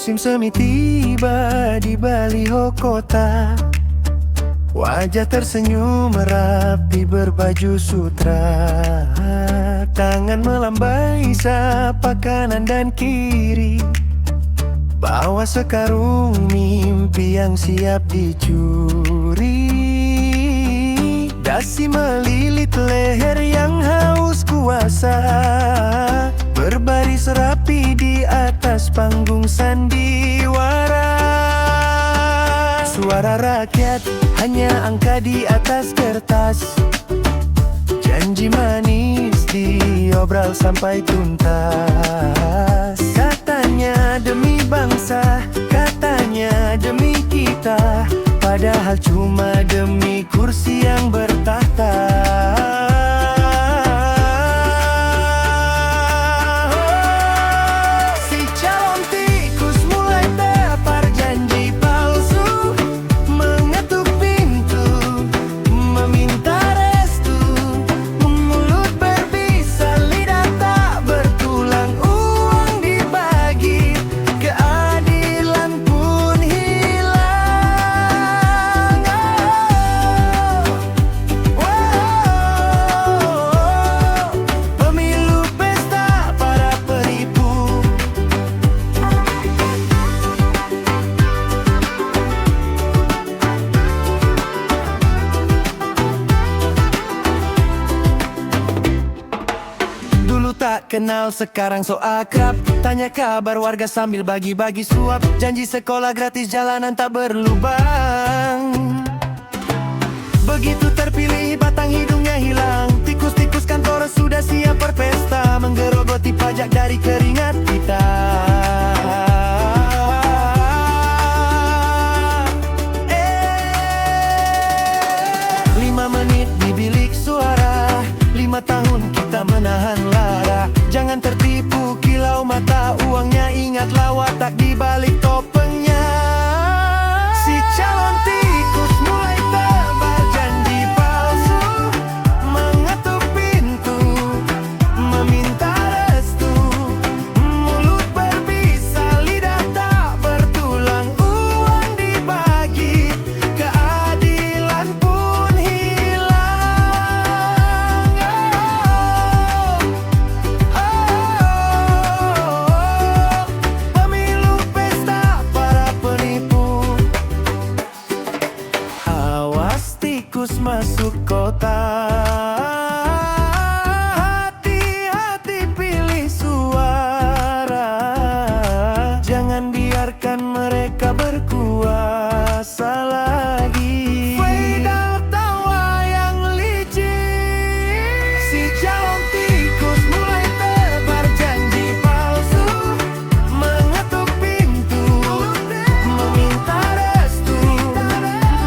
Musim semi tiba di baliho kota. Wajah tersenyum rapi berbaju sutra. Tangan melambai sapa kanan dan kiri. Bawa sekarung mimpi yang siap dicuri. Dasi melilit leher yang haus kuasa. Berbaris rapi di atas panggung sandiwara. Suara rakyat hanya angka di atas kertas. Janji manis diobral sampai tuntas. Katanya demi bangsa, katanya demi kita. Padahal cuma demi kursi yang bertahta. Si calon tikus mulai tepar janji palsu. Mengetuk pintu, meminta restu. Mulut berbisa, lidah tak bertulang. Uang dibagi, keadilan pun hilang. Pemilu pesta para penipu. Dulu tak kenal, sekarang so akrab. Tanya kabar warga sambil bagi-bagi suap. Janji sekolah gratis, jalanan tak berlubang. Begitu terpilih, batang hidungnya hilang. Tikus-tikus kantor sudah siap berpesta. Menggerogoti pajak dari keringat kita. 5 menit di bilik suara. 5 tahun kita menahan lara. Jangan tertipu kilau mata uangnya. Ingatlah watak di balik topengnya. Si calon tikus mulai tebar janji palsu. Mengetuk pintu, meminta restu. Mulut berbisa, lidah tak bertulang. Uang dibagi, keadilan pun hilang. Pemilu pesta para penipu. Awas tikus masuk kota. Hati-hati pilih suara. Jangan biarkan mereka berkuasa lagi. Faedal tawa yang licin. Si calon tikus mulai tebar janji palsu. Mengetuk pintu, meminta restu.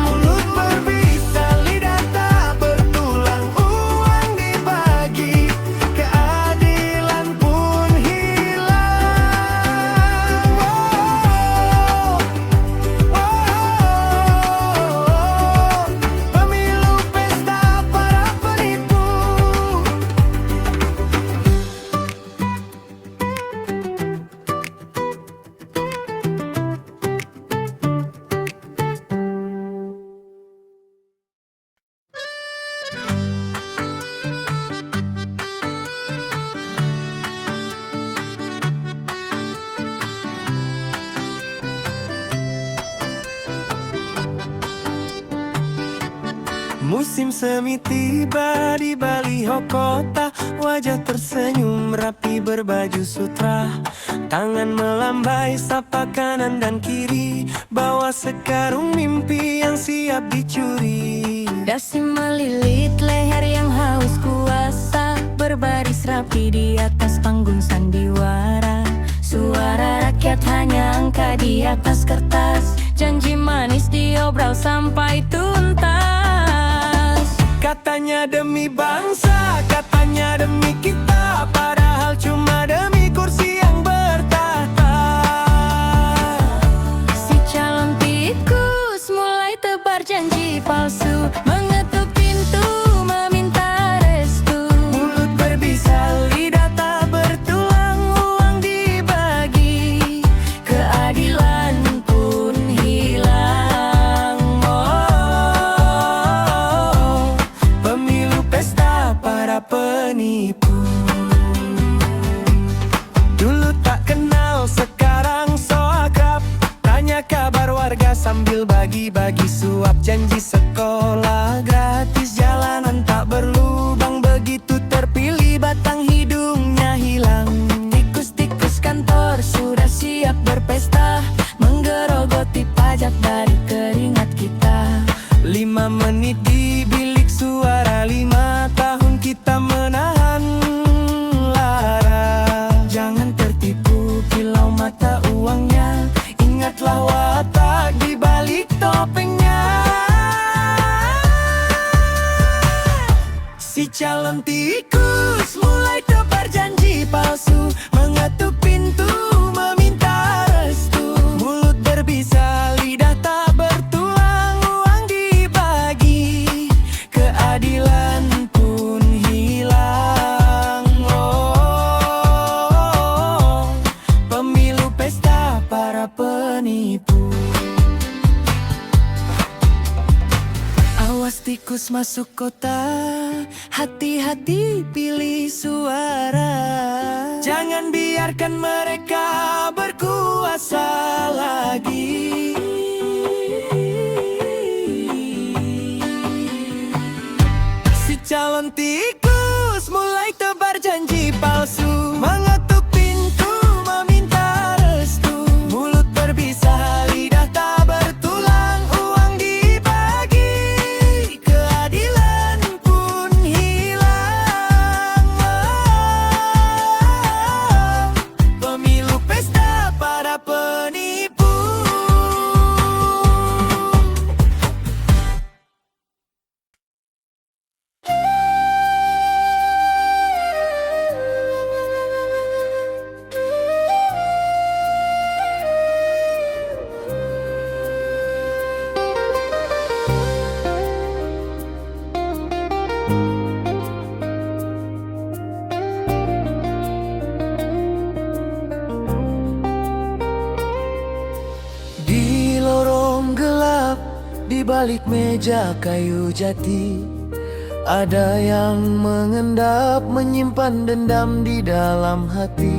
Mulut berbisa, lidah tak bertulang. Uang dibagi, keadilan pun hilang. Pemilu pesta para penipu. Musim semi tiba di baliho kota. Wajah tersenyum rapi berbaju sutra. Tangan melambai sapa kanan dan kiri. Bawa sekarung mimpi yang siap dicuri. Dasi melilit leher yang haus kuasa. Berbaris rapi di atas panggung sandiwara. Suara rakyat hanya angka di atas kertas. Janji manis diobral sampai tuntas. Katanya demi bangsa, katanya demi kita. Padahal cuma demi kursi yang bertahta. Si calon tikus mulai tebar janji palsu. Mengetuk pintu, meminta restu. Mulut berbisa, lidah tak bertulang. Uang dibagi, keadilan langit di bilik suara, 5 tahun kita menahan lara. Jangan tertipu kilau mata uangnya, ingatlah watak di balik topengnya. Si calon tikus mulai tebar janji palsu, mengetuk pintu meminta restu. Mulut berbisa, lidah tak bertulang, uang dibagi, keadilan pun hilang. Oh, pemilu pesta para penipu. Awas tikus masuk kota, hati-hati pilih suara. Jangan biarkan mereka berkuasa lagi. Si calon tikus mulai tebar janji palsu, mengetuk pintu meminta restu. Mulut berbisa, lidah tak bertulang, uang dibagi, keadilan pun hilang. Pemilu pesta para penipu. Di lorong gelap, di balik meja kayu jati, ada yang mengendap, menyimpan dendam di dalam hati.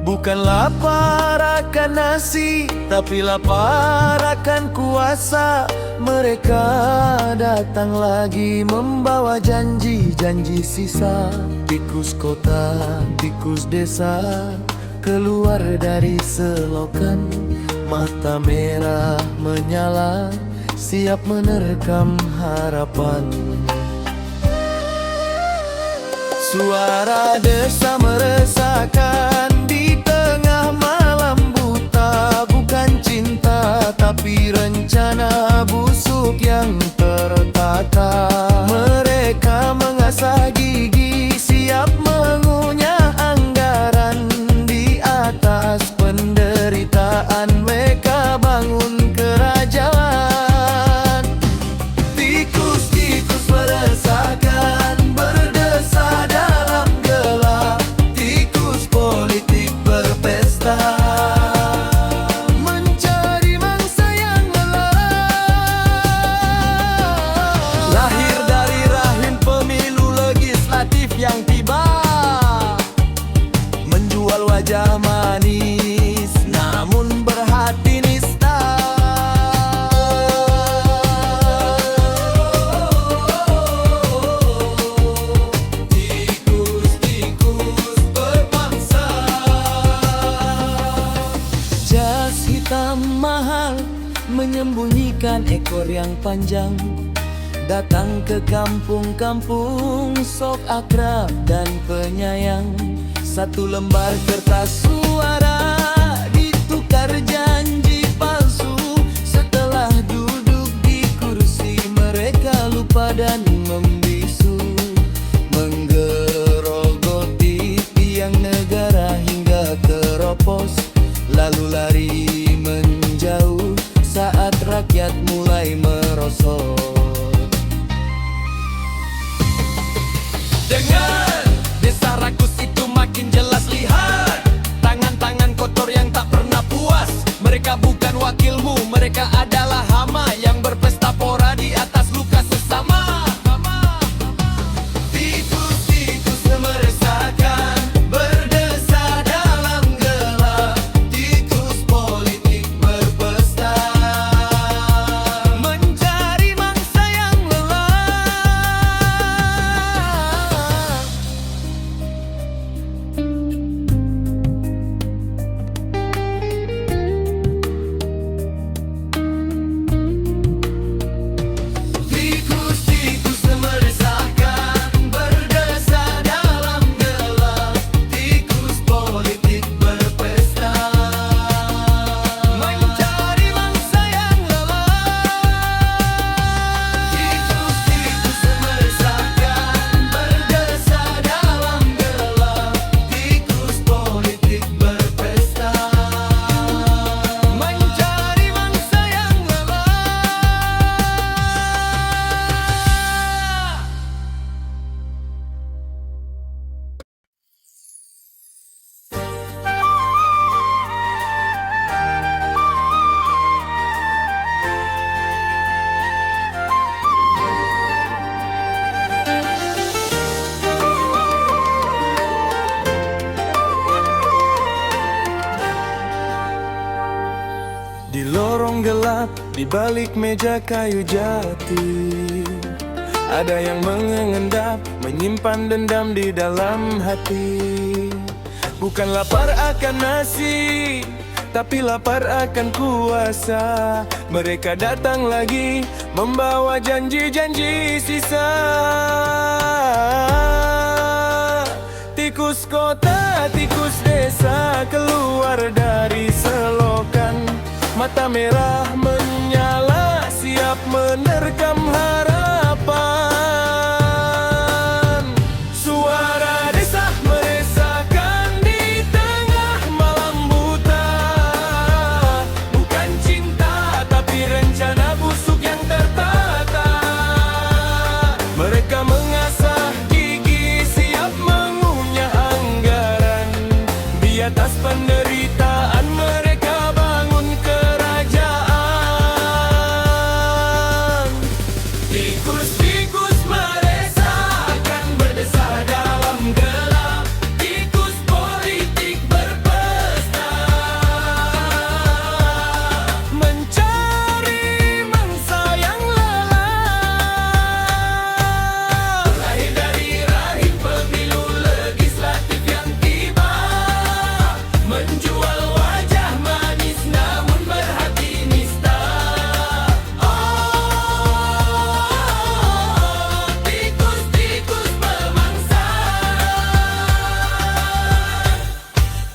Bukan lapar akan nasi, tapi lapar akan kuasa. Mereka datang lagi membawa janji-janji sisa. Tikus kota, tikus desa, keluar dari selokan. Mata merah menyala, siap menerkam harapan. Suara desa meresahkan di tengah malam buta. Bukan cinta tapi rencana busuk yang tertata. Mereka mengasah gigi, siap mengunyah anggaran. Di atas penderitaan mereka bangun kerajaan. Tikus-tikus meresahkan, berdesah dalam gelap. Tikus politik berpesta, mencari mangsa yang gelap. Lahir dari rahim pemilu legislatif yang tiba, menjual wajah manis namun berhati nista. Tikus-tikus berpangsa. Jas hitam mahal menyembunyikan ekor yang panjang. Datang ke kampung-kampung, sok akrab dan penyayang. Satu lembar kertas suara ditukar janji palsu. Setelah duduk di kursi, mereka lupa dan membisu. Menggerogoti tiang negara hingga keropos, lalu lari menjauh saat rakyat mulai merosot. Dengar, desa rakus itu makin jelas lihat. Tangan-tangan kotor yang tak pernah puas. Mereka bukan wakilmu, mereka adalah hama yang berpesta pora di atas luka sesama. Di balik meja kayu jati ada yang mengendap, menyimpan dendam di dalam hati. Bukan lapar akan nasi, tapi lapar akan kuasa. Mereka datang lagi, membawa janji-janji sisa. Tikus kota, tikus desa, keluar dari selokan. Mata merah menyala, siap menerkam harapan. Suara desa meresahkan di tengah malam buta. Bukan cinta, tapi rencana busuk yang tertata. Mereka mengasah gigi, siap mengunyah anggaran. Di atas penderitaan mereka bangun kerajaan. Tikus-tikus meresahkan, berdesah dalam gelap. Tikus politik berpesta, mencari mangsa yang lelah. Lahir dari rahim pemilu legislatif yang tiba, menjual wajah manis namun berhati nista. Tikus-tikus memangsa.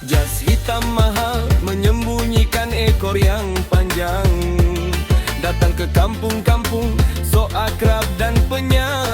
Jas hitam mahal menyembunyikan ekor yang panjang. Datang ke kampung-kampung, so akrab dan penyayang.